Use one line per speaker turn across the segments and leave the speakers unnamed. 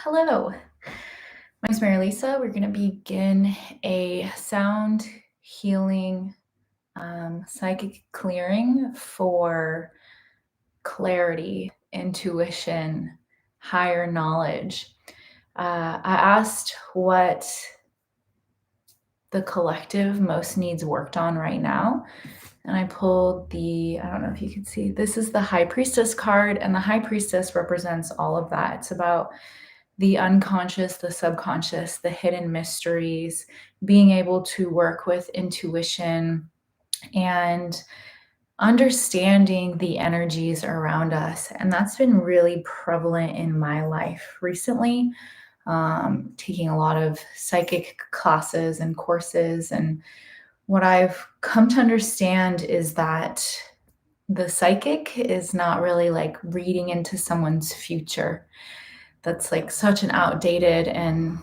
Hello, my name is Mary Lisa. We're going to begin a sound healing psychic clearing for clarity, intuition, higher knowledge. I asked what the collective most needs worked on right now. And I pulled I don't know if you can see, this is the High Priestess card, and the High Priestess represents all of that. It's about the unconscious, the subconscious, the hidden mysteries, being able to work with intuition and understanding the energies around us. And that's been really prevalent in my life recently, taking a lot of psychic classes and courses. And what I've come to understand is that the psychic is not really like reading into someone's future. That's like such an outdated and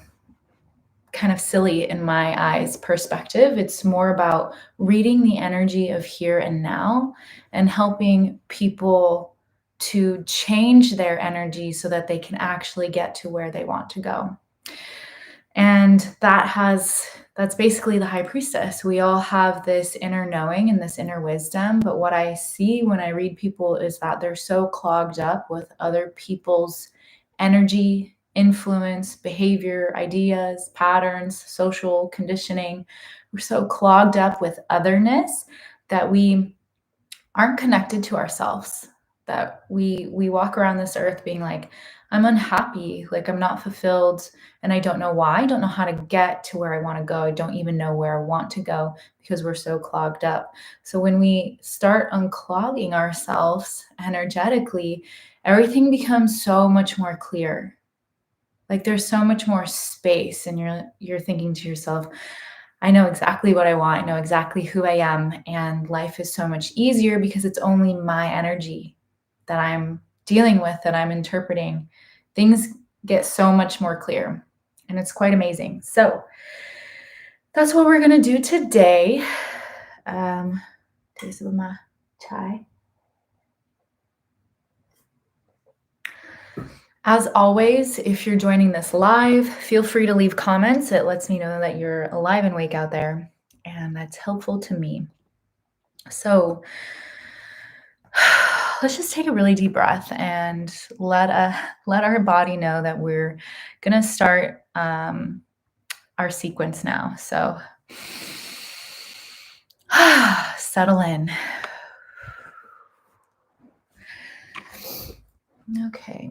kind of silly in my eyes perspective. It's more about reading the energy of here and now and helping people to change their energy so that they can actually get to where they want to go. And that's basically the High Priestess. We all have this inner knowing and this inner wisdom, but what I see when I read people is that they're so clogged up with other people's energy, influence, behavior, ideas, patterns, social conditioning. We're so clogged up with otherness that we aren't connected to ourselves, that we walk around this earth being like, I'm unhappy, like I'm not fulfilled, and I don't know why. I don't know how to get to where I want to go. I don't even know where I want to go because we're so clogged up. So when we start unclogging ourselves energetically, everything becomes so much more clear. Like there's so much more space, and you're thinking to yourself, I know exactly what I want. I know exactly who I am. And life is so much easier because it's only my energy that I'm dealing with, that I'm interpreting. Things get so much more clear, and it's quite amazing. So that's what we're going to do today. Taste of my chai. As always, if you're joining this live, feel free to leave comments. It lets me know that you're alive and awake out there, and that's helpful to me. So let's just take a really deep breath and let our body know that we're going to start our sequence now. So settle in. Okay.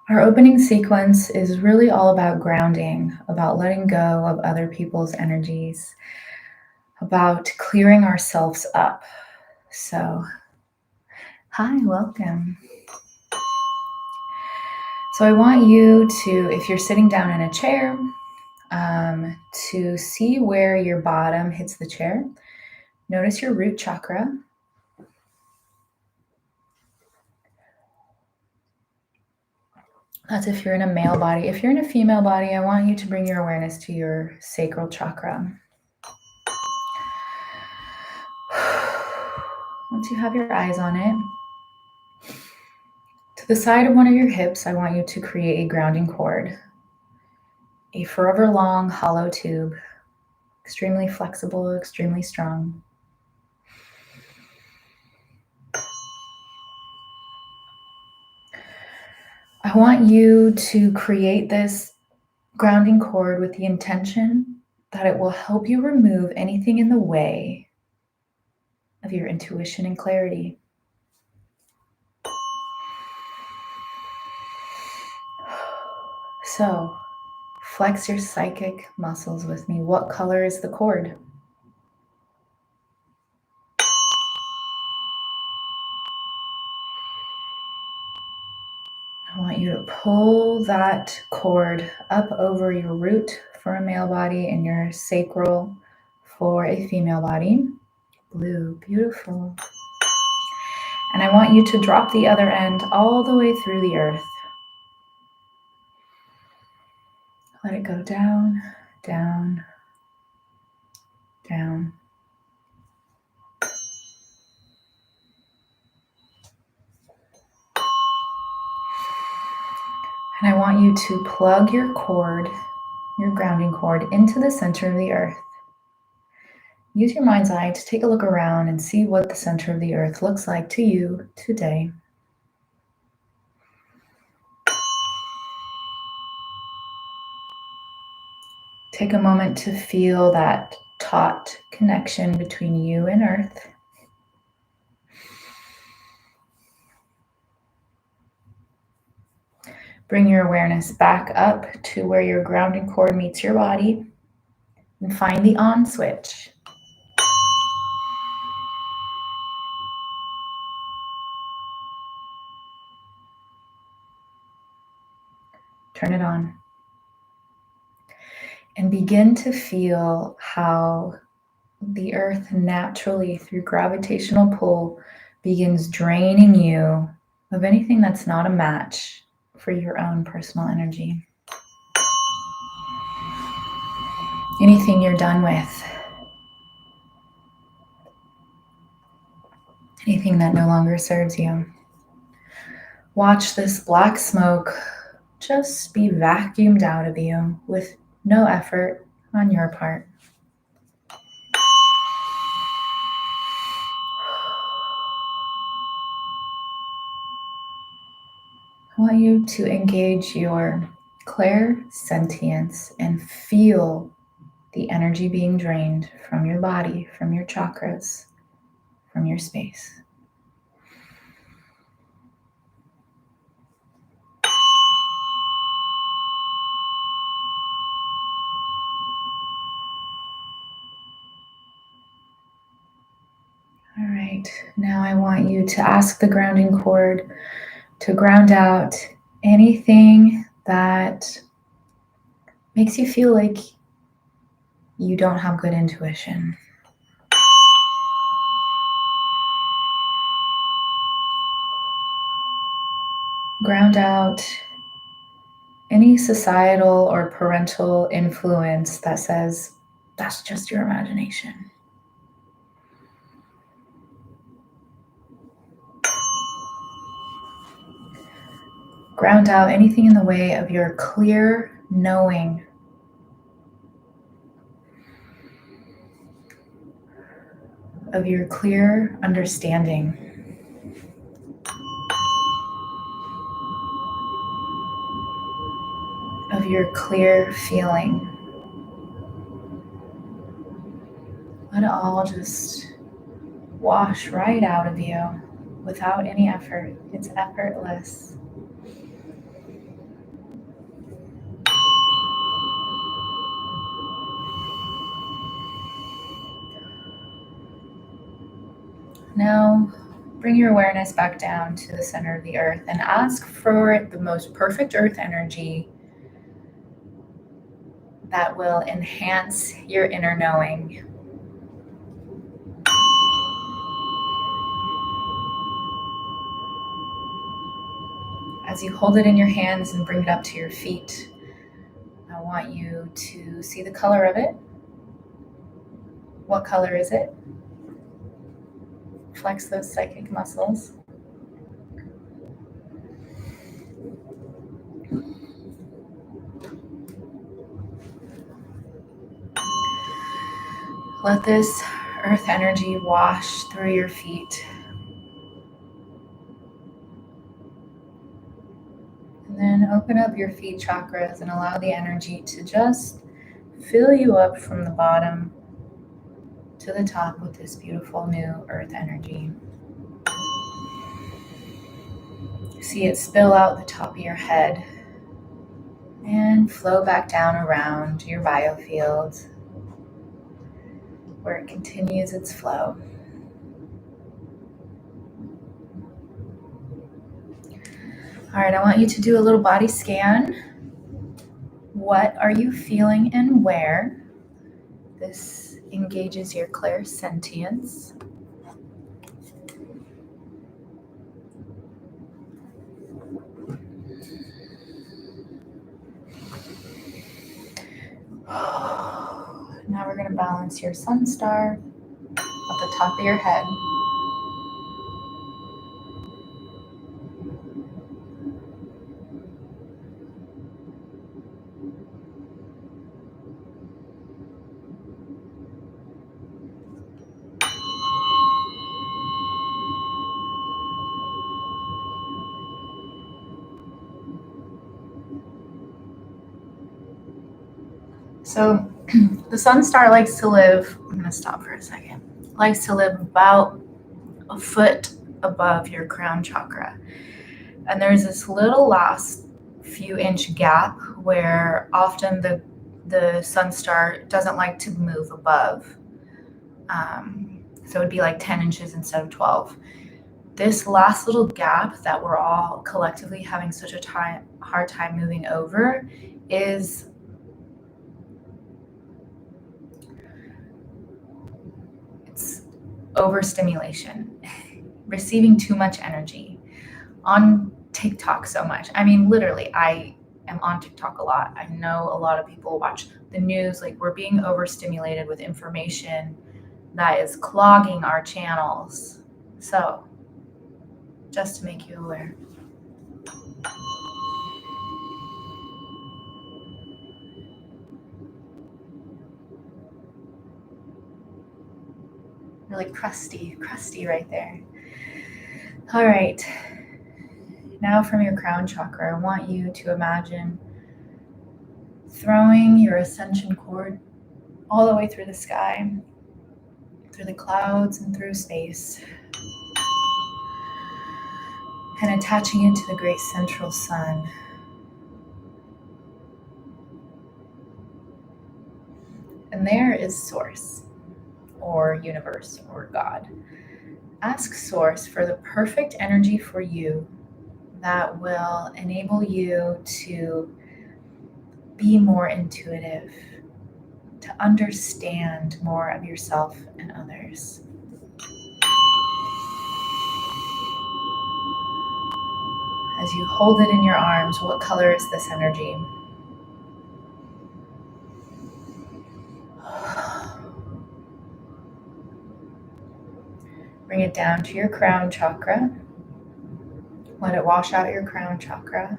Our opening sequence is really all about grounding, about letting go of other people's energies, about clearing ourselves up. So, hi, welcome. So I want you to, if you're sitting down in a chair, to see where your bottom hits the chair. Notice your root chakra. That's if you're in a male body. If you're in a female body, I want you to bring your awareness to your sacral chakra. Once you have your eyes on it, to the side of one of your hips, I want you to create a grounding cord. A forever long hollow tube, extremely flexible, extremely strong. I want you to create this grounding cord with the intention that it will help you remove anything in the way of your intuition and clarity. So, flex your psychic muscles with me. What color is the cord? I want you to pull that cord up over your root for a male body and your sacral for a female body. Blue, beautiful. And I want you to drop the other end all the way through the earth. Let it go down, down, down. And I want you to plug your cord, your grounding cord, into the center of the earth. Use your mind's eye to take a look around and see what the center of the earth looks like to you today. Take a moment to feel that taut connection between you and earth. Bring your awareness back up to where your grounding cord meets your body and find the on switch. Turn it on. And begin to feel how the earth naturally, through gravitational pull, begins draining you of anything that's not a match for your own personal energy. Anything you're done with. Anything that no longer serves you. Watch this black smoke just be vacuumed out of you with no effort on your part. I want you to engage your clairsentience and feel the energy being drained from your body, from your chakras, from your space. All right, now I want you to ask the grounding cord to ground out anything that makes you feel like you don't have good intuition. Ground out any societal or parental influence that says, that's just your imagination. Ground out anything in the way of your clear knowing. Of your clear understanding. Of your clear feeling. Let it all just wash right out of you without any effort. It's effortless. Now, bring your awareness back down to the center of the earth and ask for the most perfect earth energy that will enhance your inner knowing. As you hold it in your hands and bring it up to your feet, I want you to see the color of it. What color is it? Flex those psychic muscles. Let this earth energy wash through your feet. And then open up your feet chakras and allow the energy to just fill you up from the bottom to the top with this beautiful new earth energy. See it spill out the top of your head and flow back down around your biofield where it continues its flow. All right, I want you to do a little body scan. What are you feeling and where? This engages your clairsentience. going to balance your sun star at the top of your head. So the sun star likes to live, I'm going to stop for a second, likes to live about a foot above your crown chakra. And there's this little last few inch gap where often the sun star doesn't like to move above. So it'd be like 10 inches instead of 12. This last little gap that we're all collectively having such a hard time moving over is it's overstimulation, receiving too much energy on TikTok so much. I mean, literally, I am on TikTok a lot. I know a lot of people watch the news. Like, we're being overstimulated with information that is clogging our channels. So, just to make you aware. Really crusty right there. All right. Now from your crown chakra, I want you to imagine throwing your ascension cord all the way through the sky, through the clouds and through space, and attaching it to the great central sun. And there is Source, or universe, or God. Ask Source for the perfect energy for you that will enable you to be more intuitive, to understand more of yourself and others. As you hold it in your arms, what color is this energy? Bring it down to your crown chakra. Let it wash out your crown chakra.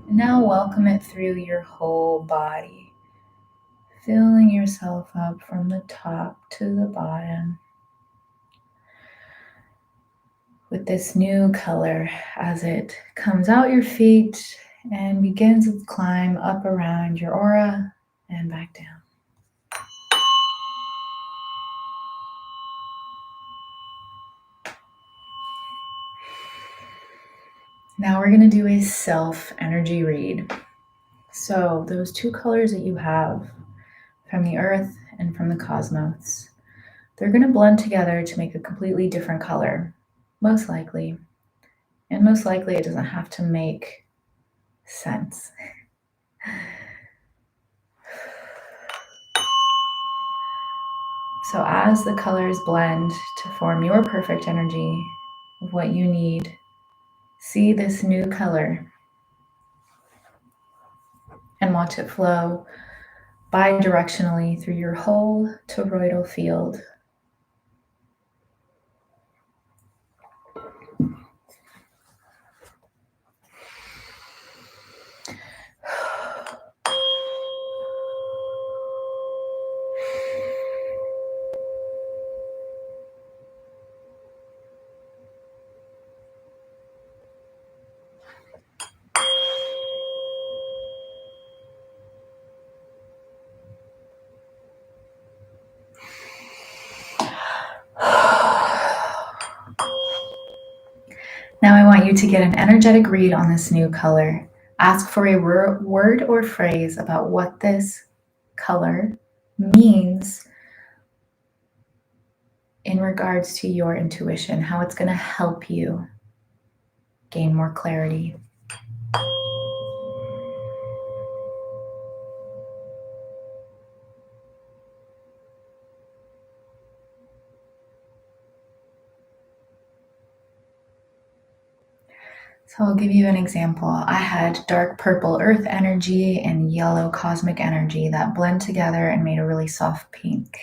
And now welcome it through your whole body, filling yourself up from the top to the bottom with this new color as it comes out your feet and begins its climb up around your aura and back down. Now we're going to do a self energy read. So those two colors that you have from the earth and from the cosmos, they're going to blend together to make a completely different color, most likely. And most likely it doesn't have to make sense. So as the colors blend to form your perfect energy of what you need, see this new color and watch it flow bi-directionally through your whole toroidal field. Now I want you to get an energetic read on this new color. Ask for a word or phrase about what this color means in regards to your intuition, how it's going to help you gain more clarity. So I'll give you an example. I had dark purple earth energy and yellow cosmic energy that blend together and made a really soft pink.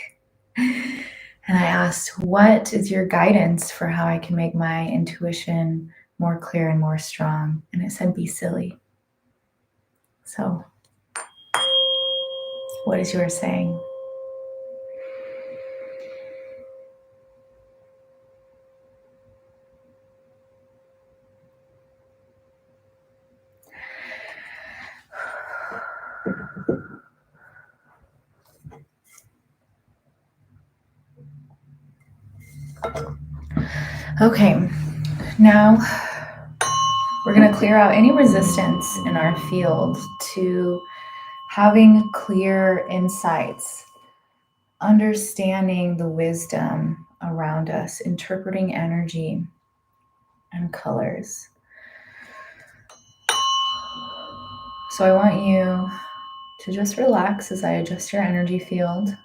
And I asked, what is your guidance for how I can make my intuition more clear and more strong? And it said, be silly. So what is yours saying? Okay, now we're going to clear out any resistance in our field to having clear insights, understanding the wisdom around us, interpreting energy and colors. So I want you to just relax as I adjust your energy field.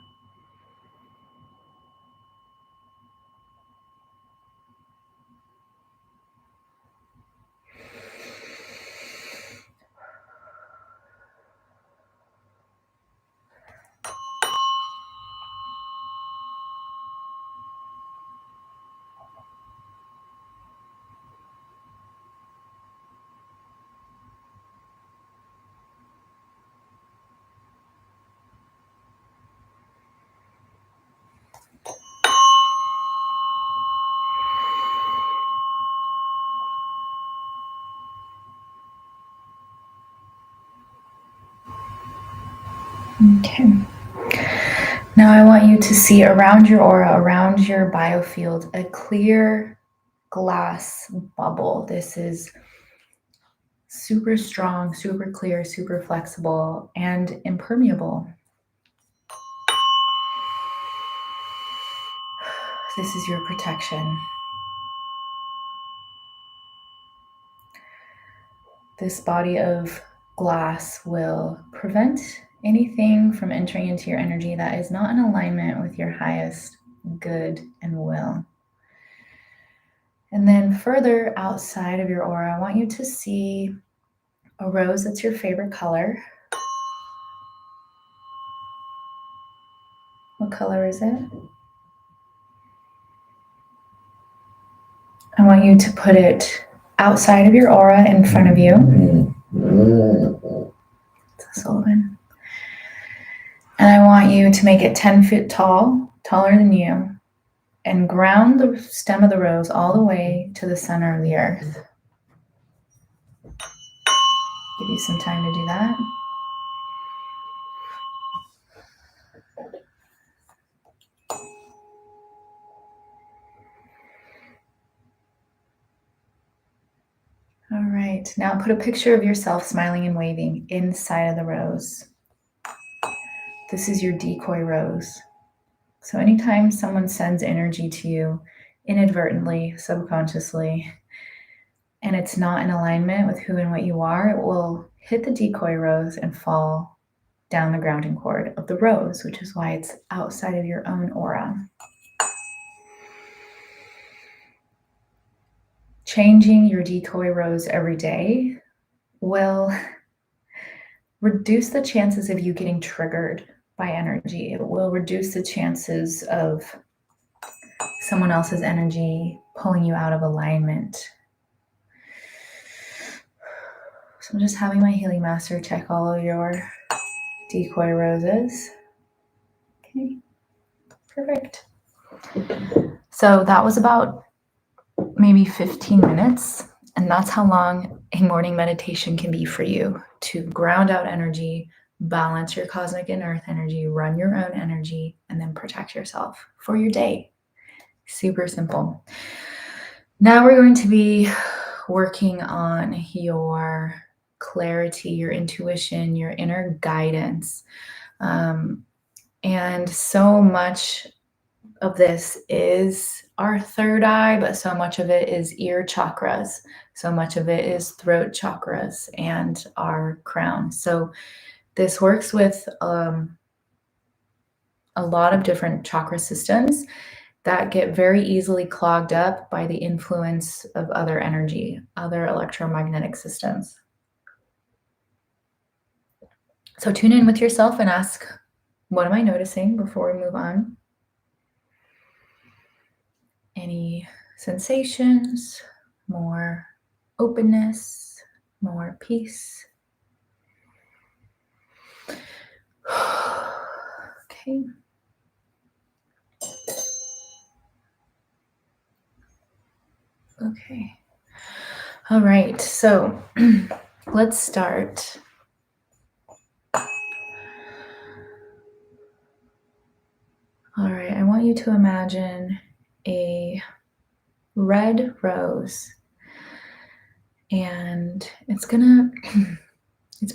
Okay. Now I want you to see around your aura, around your biofield, a clear glass bubble. This is super strong, super clear, super flexible, and impermeable. This is your protection. This body of glass will prevent anything from entering into your energy that is not in alignment with your highest good and will. And then further outside of your aura, I want you to see a rose that's your favorite color. What color is it? I want you to put it outside of your aura in front of you. It's a Sullivan. And I want you to make it 10 feet tall, taller than you, and ground the stem of the rose all the way to the center of the earth. Give you some time to do that. All right, now put a picture of yourself smiling and waving inside of the rose. This is your decoy rose. So anytime someone sends energy to you inadvertently, subconsciously, and it's not in alignment with who and what you are, it will hit the decoy rose and fall down the grounding cord of the rose, which is why it's outside of your own aura. Changing your decoy rose every day will reduce the chances of you getting triggered by energy. It will reduce the chances of someone else's energy pulling you out of alignment. So I'm just having my healing master check all of your decoy roses. Okay, perfect. So that was about maybe 15 minutes, and that's how long a morning meditation can be for you, to ground out energy, balance your cosmic and earth energy, run your own energy, and then protect yourself for your day. Super simple. Now we're going to be working on your clarity, your intuition, your inner guidance. And so much of this is our third eye, but so much of it is ear chakras. So much of it is throat chakras and our crown. So this works with a lot of different chakra systems. that get very easily clogged up by the influence of other energy, other electromagnetic systems. So tune in with yourself and ask, what am I noticing before we move on? Any sensations, more openness, more peace? Okay. Okay. All right. So let's start. All right. I want you to imagine a red rose, and it's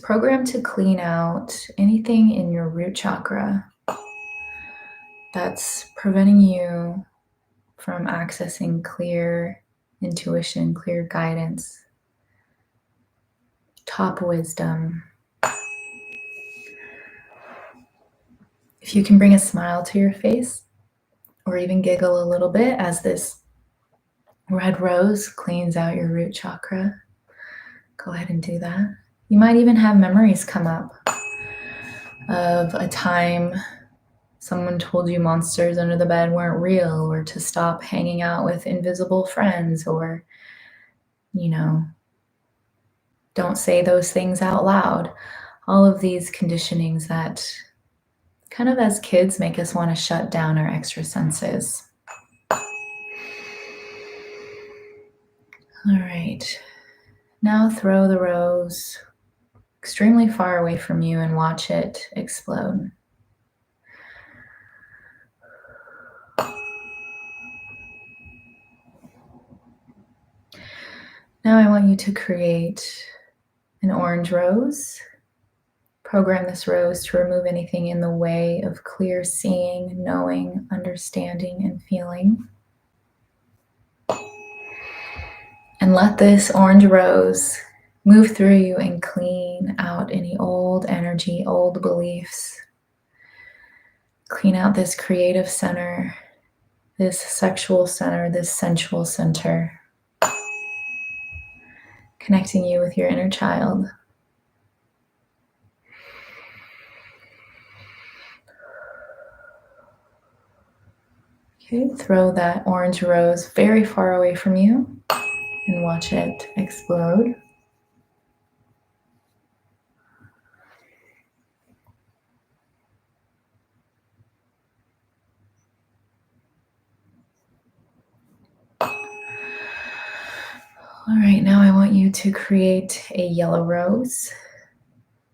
programmed to clean out anything in your root chakra that's preventing you from accessing clear intuition, clear guidance, top wisdom. If you can bring a smile to your face or even giggle a little bit as this red rose cleans out your root chakra, go ahead and do that. You might even have memories come up of a time someone told you monsters under the bed weren't real, or to stop hanging out with invisible friends, or, don't say those things out loud. All of these conditionings that kind of as kids make us want to shut down our extra senses. All right. Now throw the rose extremely far away from you and watch it explode. Now I want you to create an orange rose. Program this rose to remove anything in the way of clear seeing, knowing, understanding, and feeling. And let this orange rose move through you and clean out any old energy, old beliefs. Clean out this creative center, this sexual center, this sensual center, connecting you with your inner child. Okay, throw that orange rose very far away from you and watch it explode. All right, now I want you to create a yellow rose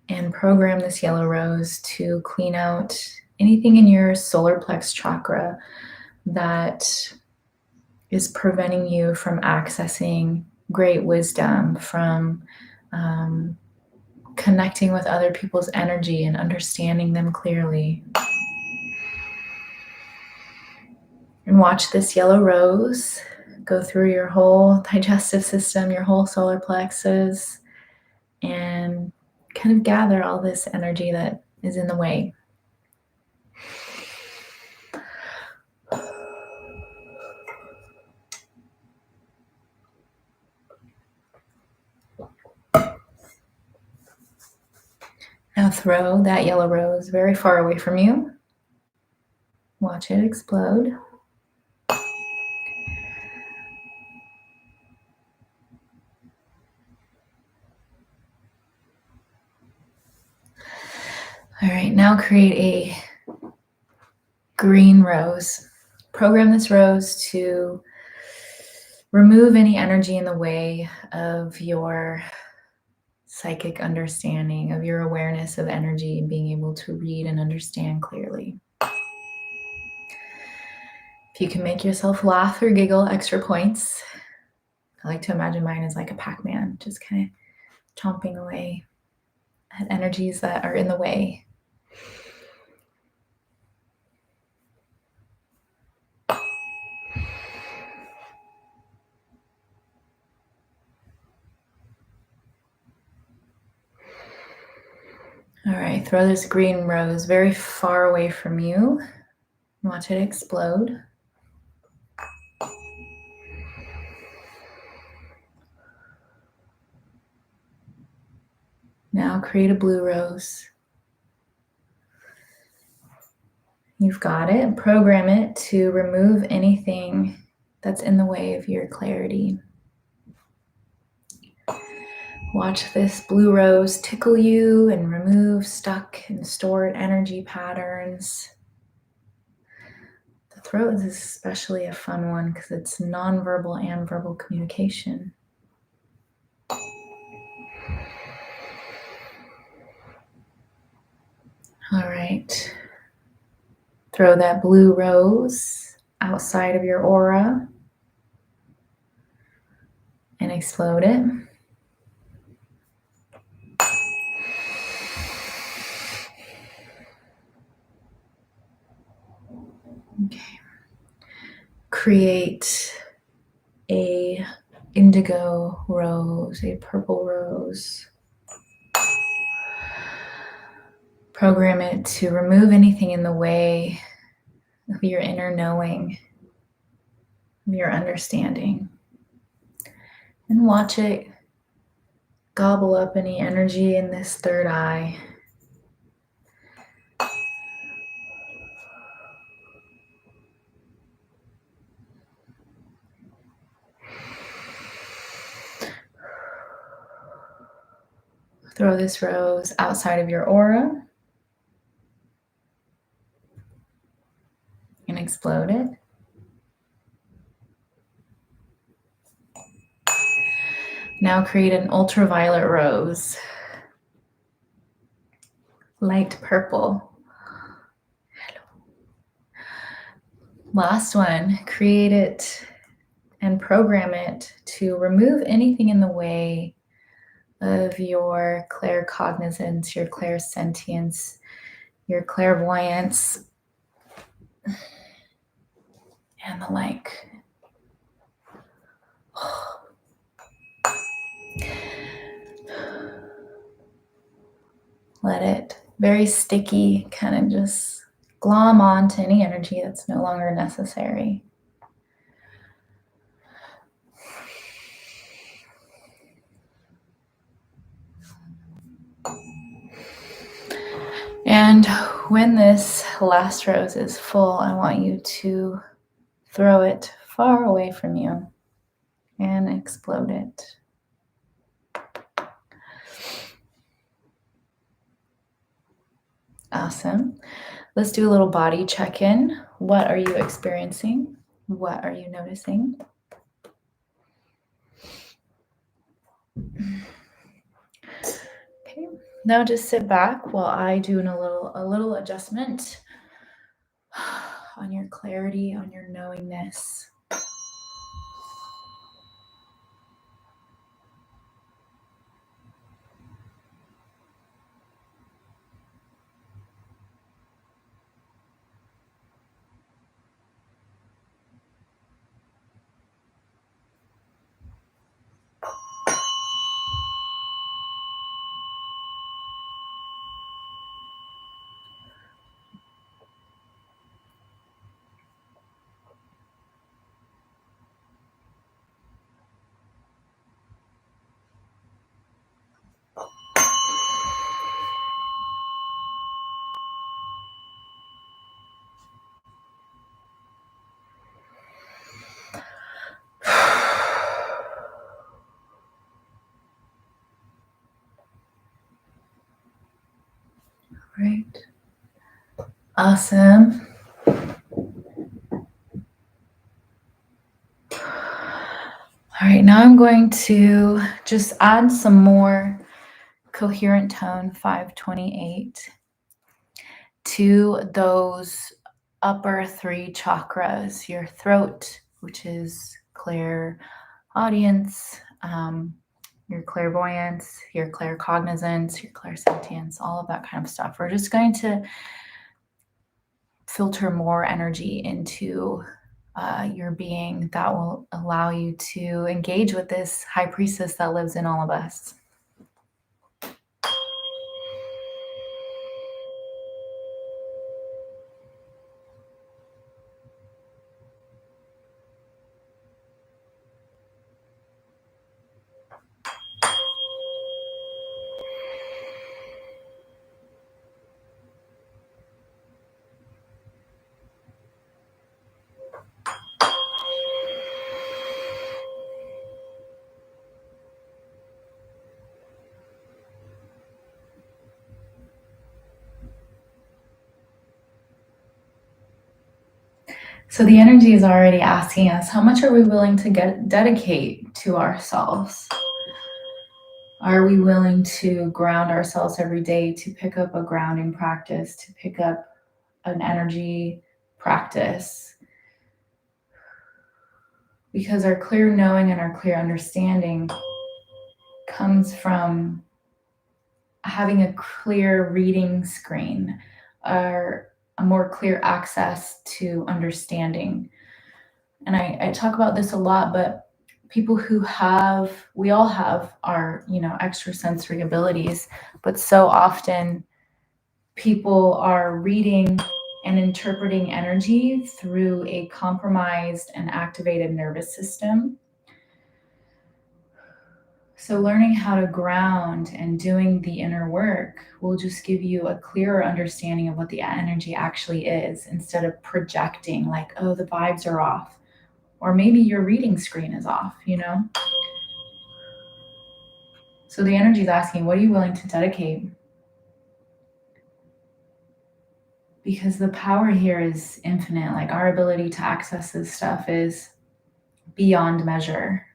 and program this yellow rose to clean out anything in your solar plex chakra that is preventing you from accessing great wisdom, from connecting with other people's energy and understanding them clearly. And watch this yellow rose go through your whole digestive system, your whole solar plexus, and kind of gather all this energy that is in the way. Now throw that yellow rose very far away from you. Watch it explode. All right, now create a green rose. Program this rose to remove any energy in the way of your psychic understanding, of your awareness of energy and being able to read and understand clearly. If you can make yourself laugh or giggle, extra points. I like to imagine mine as like a Pac-Man, just kind of chomping away at energies that are in the way. All right, throw this green rose very far away from you. Watch it explode. Now create a blue rose. You've got it. Program it to remove anything that's in the way of your clarity. Watch this blue rose tickle you and remove stuck and stored energy patterns. The throat is especially a fun one because it's nonverbal and verbal communication. All right. Throw that blue rose outside of your aura and explode it. Okay. Create a indigo rose, a purple rose. Program it to remove anything in the way of your inner knowing, your understanding. And watch it gobble up any energy in this third eye. Throw this rose outside of your aura and explode it. Now create an ultraviolet rose, light purple. Last one, create it and program it to remove anything in the way of your claircognizance, your clairsentience, your clairvoyance, and the like. Let it, very sticky, kind of just glom onto any energy that's no longer necessary. And when this last rose is full, I want you to throw it far away from you and explode it. Awesome. Let's do a little body check-in. What are you experiencing? What are you noticing? Okay, now just sit back while I do a little adjustment on your clarity, on your knowingness. Right. Awesome. All right, now I'm going to just add some more coherent tone 528 to those upper three chakras, your throat, which is clear audience, your clairvoyance, your claircognizance, your clairsentience, all of that kind of stuff. We're just going to filter more energy into your being that will allow you to engage with this high priestess that lives in all of us. So the energy is already asking us, how much are we willing to dedicate to ourselves? Are we willing to ground ourselves every day, to pick up a grounding practice, to pick up an energy practice? Because our clear knowing and our clear understanding comes from having a clear reading screen, or a more clear access to understanding. And I talk about this a lot, but people who we all have our, extrasensory abilities, but so often people are reading and interpreting energy through a compromised and activated nervous system. So learning how to ground and doing the inner work will just give you a clearer understanding of what the energy actually is, instead of projecting like, oh, the vibes are off. Or maybe your reading screen is off, So the energy is asking, what are you willing to dedicate? Because the power here is infinite. Like, our ability to access this stuff is beyond measure.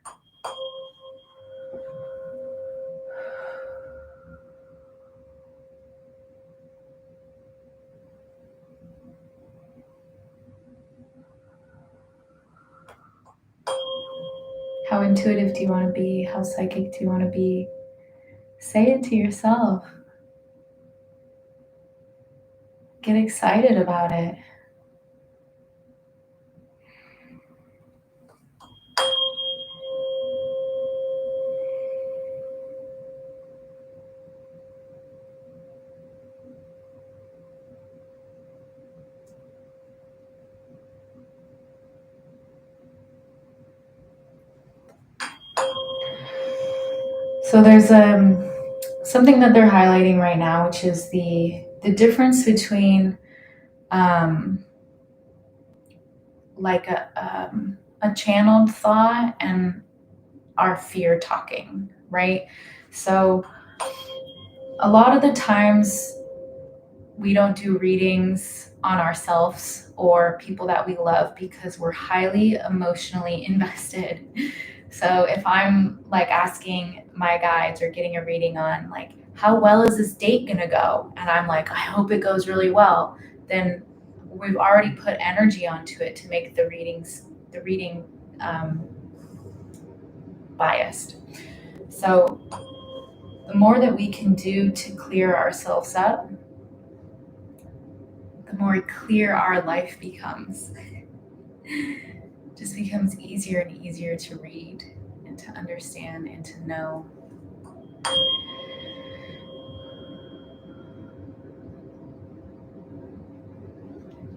How intuitive do you want to be? How psychic do you want to be? Say it to yourself. Get excited about it. So there's something that they're highlighting right now, which is the difference between like a channeled thought and our fear talking, right? So a lot of the times we don't do readings on ourselves or people that we love because we're highly emotionally invested. So if I'm like asking my guides or getting a reading on like, how well is this date gonna go? And I'm like, I hope it goes really well. Then we've already put energy onto it to make the reading biased. So the more that we can do to clear ourselves up, the more clear our life becomes. It just becomes easier and easier to read and to understand and to know.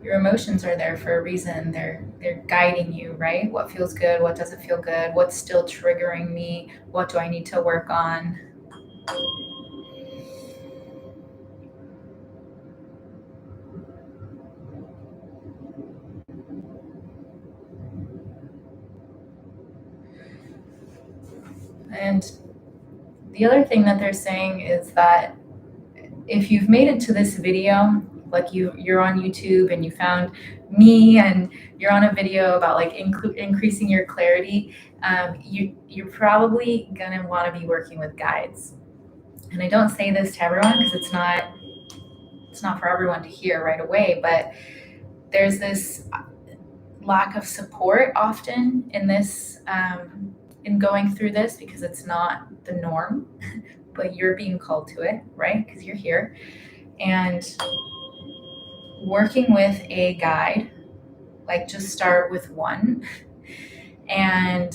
Your emotions are there for a reason. They're guiding you, right? What feels good, what doesn't feel good, what's still triggering me, what do I need to work on? And the other thing that they're saying is that if you've made it to this video, like you're on YouTube and you found me and you're on a video about like increasing your clarity, you're probably gonna want to be working with guides. And I don't say this to everyone because it's not for everyone to hear right away, but there's this lack of support often in this in going through this, because it's not the norm, but you're being called to it, right? Because you're here. And working with a guide, like just start with one and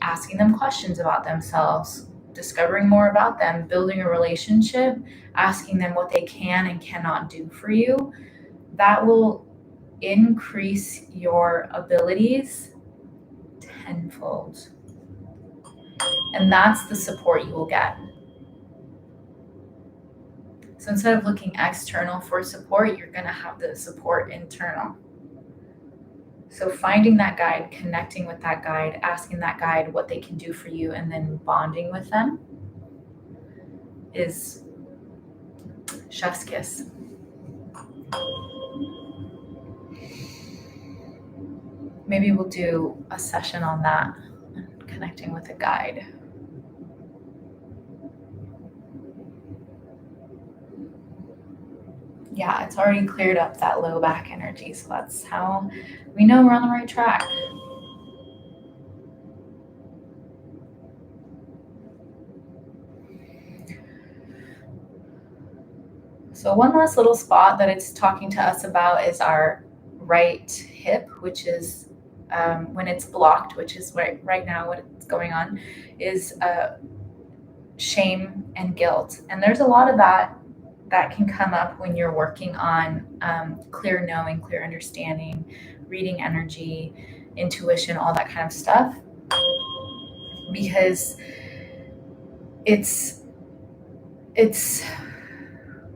asking them questions about themselves, discovering more about them, building a relationship, asking them what they can and cannot do for you. That will increase your abilities tenfold. And that's the support you will get. So instead of looking external for support, you're going to have the support internal. So finding that guide, connecting with that guide, asking that guide what they can do for you, and then bonding with them is chef's kiss. Maybe we'll do a session on that, connecting with a guide. Yeah, it's already cleared up that low back energy, so that's how we know we're on the right track. So one last little spot that it's talking to us about is our right hip, which is when it's blocked, which is right now what's going on, is shame and guilt. And there's a lot of that can come up when you're working on clear knowing, clear understanding, reading energy, intuition, all that kind of stuff. Because it's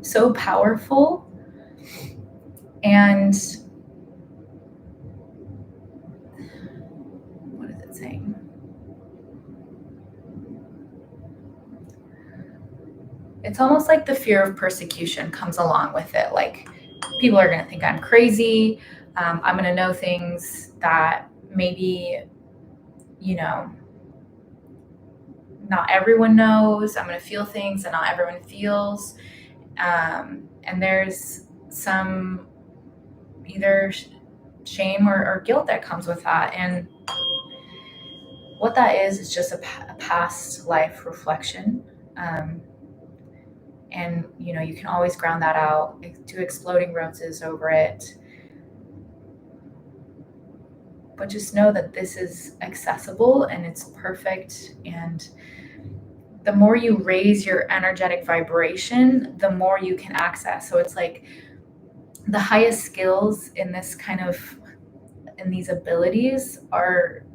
so powerful, and what is it saying? It's almost like the fear of persecution comes along with it. Like, people are going to think I'm crazy. I'm going to know things that maybe, not everyone knows. I'm going to feel things that not everyone feels. And there's some either shame or guilt that comes with that. And what that is just a past life reflection. And you can always ground that out, do exploding roses over it, but just know that this is accessible and it's perfect. And the more you raise your energetic vibration, the more you can access. So it's like the highest skills in these abilities are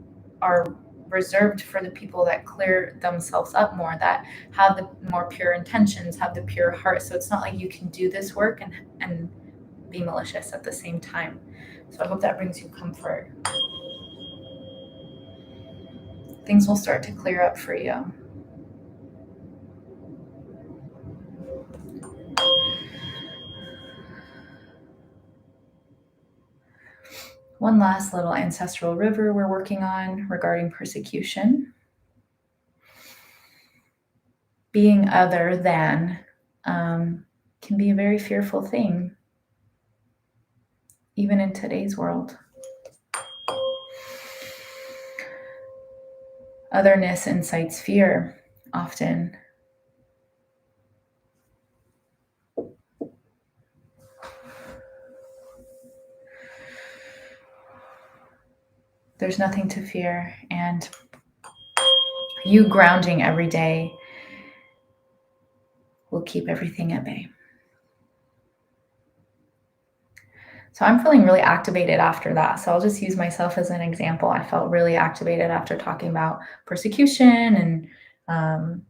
reserved for the people that clear themselves up more, that have the more pure intentions, have the pure heart. So it's not like you can do this work and be malicious at the same time. So I hope that brings you comfort. Things will start to clear up for you. One last little ancestral river we're working on regarding persecution. Being other than can be a very fearful thing, even in today's world. Otherness incites fear often. There's nothing to fear, and you grounding every day will keep everything at bay. So I'm feeling really activated after that. So I'll just use myself as an example. I felt really activated after talking about persecution and kind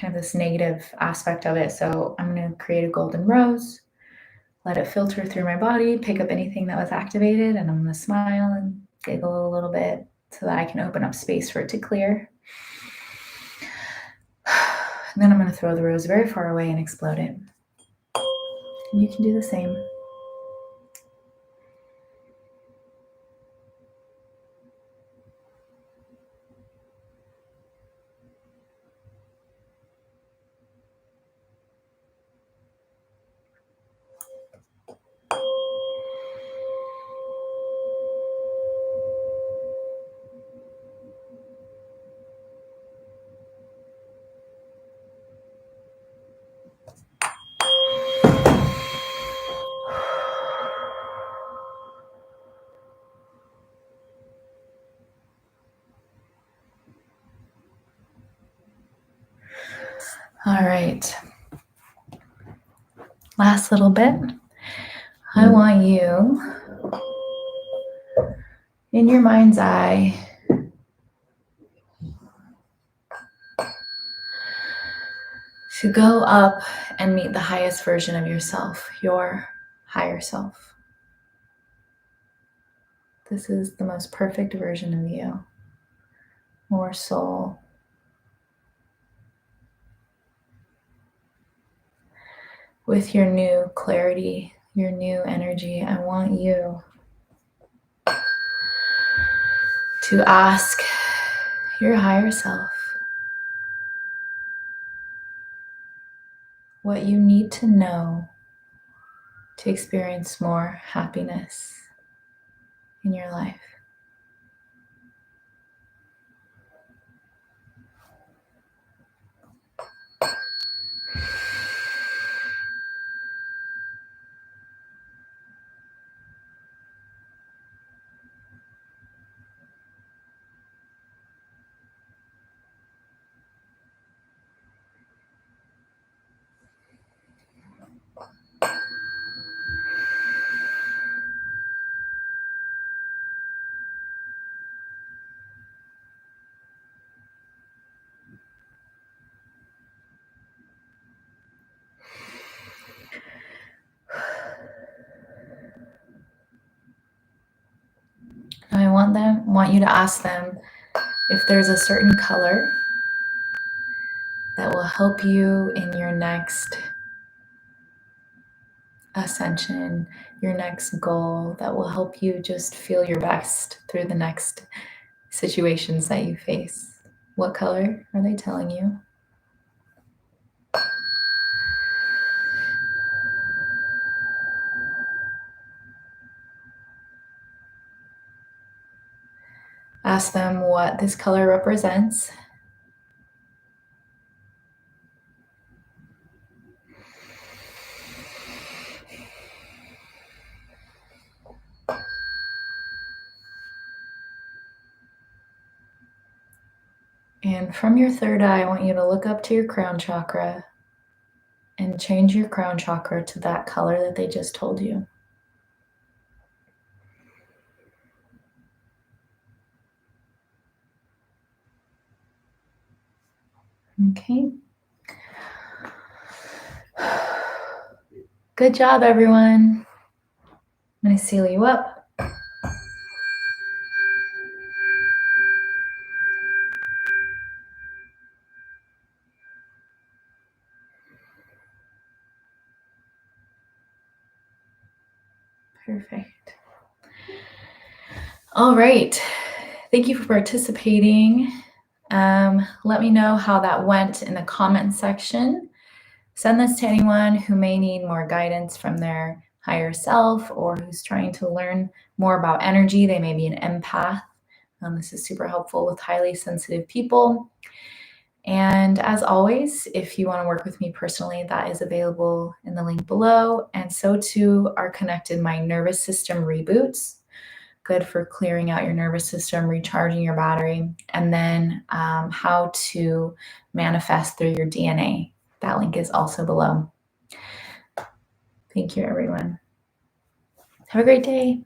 of this negative aspect of it. So I'm going to create a golden rose, let it filter through my body, pick up anything that was activated, and I'm going to smile and giggle a little bit so that I can open up space for it to clear. And then I'm going to throw the rose very far away and explode it. And you can do the same. All right. Last little bit. I want you, in your mind's eye, to go up and meet the highest version of yourself, your higher self. This is the most perfect version of you, more soul. With your new clarity, your new energy, I want you to ask your higher self what you need to know to experience more happiness in your life. Now I want you to ask them if there's a certain color that will help you in your next ascension, your next goal, that will help you just feel your best through the next situations that you face. What color are they telling you? Ask them what this color represents. And from your third eye, I want you to look up to your crown chakra and change your crown chakra to that color that they just told you. Okay. Good job, everyone. I'm going to seal you up. Perfect. All right. Thank you for participating. Let me know how that went in the comment section. Send this to anyone who may need more guidance from their higher self or who's trying to learn more about energy. They may be an empath. This is super helpful with highly sensitive people. And as always, if you want to work with me personally, that is available in the link below. And so too are connected my nervous system reboots. Good for clearing out your nervous system, recharging your battery, and then how to manifest through your DNA. That link is also below. Thank you, everyone. Have a great day.